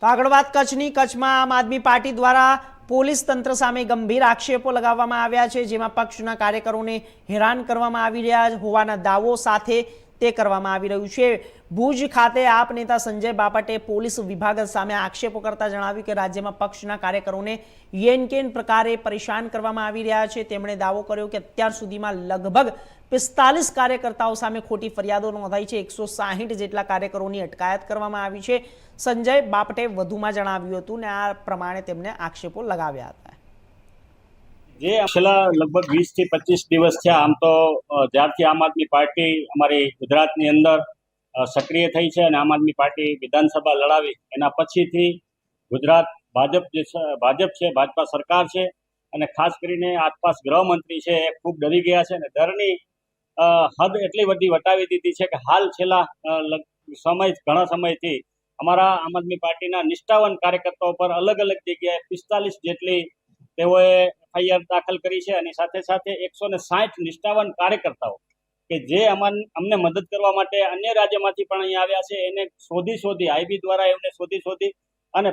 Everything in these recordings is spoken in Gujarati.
તો આગળ વાત કચ્છની. કચ્છમાં આમ આદમી પાર્ટી દ્વારા પોલીસ તંત્ર સામે ગંભીર આક્ષેપો લગાવવામાં આવ્યા છે, જેમાં પક્ષના કાર્યકરોને હેરાન કરવામાં આવી રહ્યા હોવાના દાવો સાથે તે કરવામાં આવી રહ્યું છે. ભુજ ખાતે આપ નેતા સંજય બાપટે પોલીસ વિભાગ સામે આક્ષેપો કરતા જણાવ્યું કે રાજ્યમાં પક્ષના કાર્યકરોને યેનકેન પ્રકારે પરેશાન કરવામાં આવી રહ્યા છે. તેમણે દાવો કર્યો કે અત્યાર સુધીમાં લગભગ 45 કાર્યકર્તાઓ સામે ખોટી ફરિયાદો નોંધાઈ છે. 160 જેટલા કાર્યકરોની અટકાયત કરવામાં આવી છે. સંજય બાપટે વધુમાં જણાવ્યું હતું ને આ પ્રમાણે તેમણે આક્ષેપો લગાવ્યા હતા. જે છેલ્લા લગભગ 20 થી 25 દિવસ થયા, આમ તો જ્યારથી આમ આદમી પાર્ટી અમારી ગુજરાતની અંદર સક્રિય થઈ છે અને આમ આદમી પાર્ટી વિધાનસભા લડાવી એના પછીથી ગુજરાત ભાજપ છે, ભાજપા સરકાર છે અને ખાસ કરીને આસપાસ ગૃહમંત્રી છે એ ખૂબ ડરી ગયા છે અને ડરની હદ એટલી બધી વટાવી દીધી છે કે હાલ છેલ્લા ઘણા સમયથી અમારા આમ આદમી પાર્ટીના નિષ્ઠાવાન કાર્યકર્તાઓ પર અલગ અલગ જગ્યાએ 45 જેટલી તેઓએ એફઆઈઆર દાખલ કરી છે અને સાથે સાથે 160 નિષ્ઠાવાન કાર્યકર્તાઓ કે જે અમને મદદ કરવા માટે અન્ય રાજ્યમાંથી પણ અહીંયા આવ્યા છે એને શોધી આઈબી દ્વારા એમને શોધી અને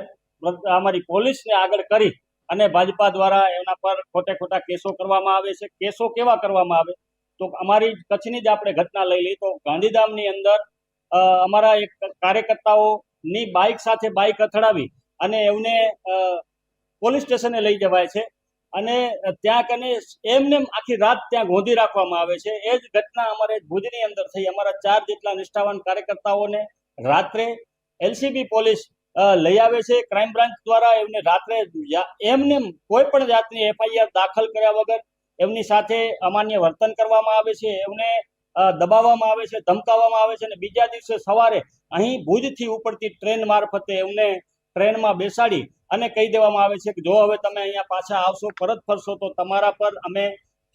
અમારી પોલીસને આગળ કરી અને ભાજપા દ્વારા એમના પર ખોટા કેસો કરવામાં આવે છે. કેસો કેવા કરવામાં આવે તો અમારી કચ્છની જ આપણે ઘટના લઈ લઈએ તો ગાંધીધામની અંદર અમારા એક કાર્યકર્તાઓની બાઇક સાથે બાઇક અથડાવી અને એમને પોલીસ સ્ટેશને લઈ જવાય છે અને ત્યાં કને એમને આખી રાત ત્યાં ગોંધી રાખવામાં આવે છે. એ જ ઘટના અમારે ભુજની અંદર થઈ. અમારા 4 જેટલા નિષ્ઠાવાન કાર્યકર્તાઓને રાત્રે એલસીબી પોલીસ લઈ આવે છે. ક્રાઇમ બ્રાન્ચ દ્વારા એમને રાત્રે એમને કોઈ પણ જાતની એફઆઈઆર દાખલ કર્યા વગર એમની સાથે અમાન્ય વર્તન કરવામાં આવે છે, એમને દબાવવામાં આવે છે, ધમકાવવામાં આવે છે અને બીજા દિવસે સવારે અહીં ભુજથી ઉપડતી ટ્રેન મારફતે એમને ટ્રેનમાં બેસાડી અને કહી દેવામાં આવે છે કે જો હવે તમે અહીંયા પાછા આવશો, પરત ફરશો તો તમારા પર અમે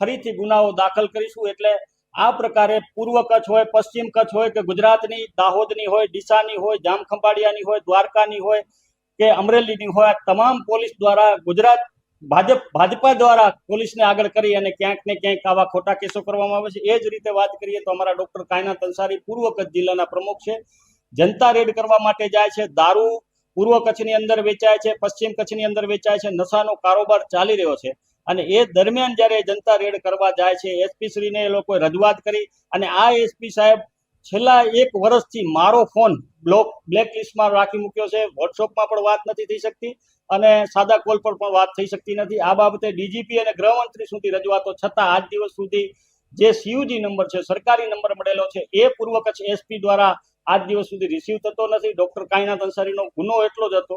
ફરીથી ગુનાઓ દાખલ કરીશું. એટલે આ પ્રકારે પૂર્વ કચ્છ હોય, પશ્ચિમ કચ્છ હોય કે ગુજરાતની દાહોદની હોય, ડીસાની હોય, જામખંભાળિયાની હોય, દ્વારકાની હોય કે અમરેલીની હોય, આ તમામ પોલીસ દ્વારા ગુજરાત ભાજપા દ્વારા પોલીસને આગળ કરી અને ક્યાંક ને ક્યાંક આવા ખોટા કેસો કરવામાં આવે છે. એ જ રીતે વાત કરીએ તો અમારા ડોક્ટર કાયનાત અંસારી પૂર્વ કચ્છ જિલ્લાના પ્રમુખ છે. જનતા રેડ કરવા માટે જાય છે. દારૂ પૂર્વ કચ્છની અંદર વેચાય છે, પશ્ચિમ કચ્છની અંદર વેચાય છે, નશાનો કારોબાર ચાલી રહ્યો છે અને એ દરમિયાન જ્યારે જનતા રેડ કરવા જાય છે એસપી શ્રીને એ લોકોએ રજૂઆત કરી અને આ એસપી સાહેબ છેલ્લા 1 વર્ષથી મારો ફોન બ્લેક લિસ્ટમાં રાખી મૂક્યો છે. વોટ્સઅપમાં પણ વાત નથી થઈ શકતી અને સાદા કોલ પર પણ વાત થઈ શકતી નથી. આ બાબતે ડીજીપી અને ગૃહમંત્રી સુધી રજૂઆતો છતાં આજ દિવસ સુધી જે સીયુજી નંબર છે, સરકારી નંબર મળેલો છે, એ પૂર્વ કચ્છ એસપી દ્વારા આજ દિવસ સુધી રિસીવ થતો નથી. ડોક્ટર કાયનાત અંસારીનો ગુનો એટલો જ હતો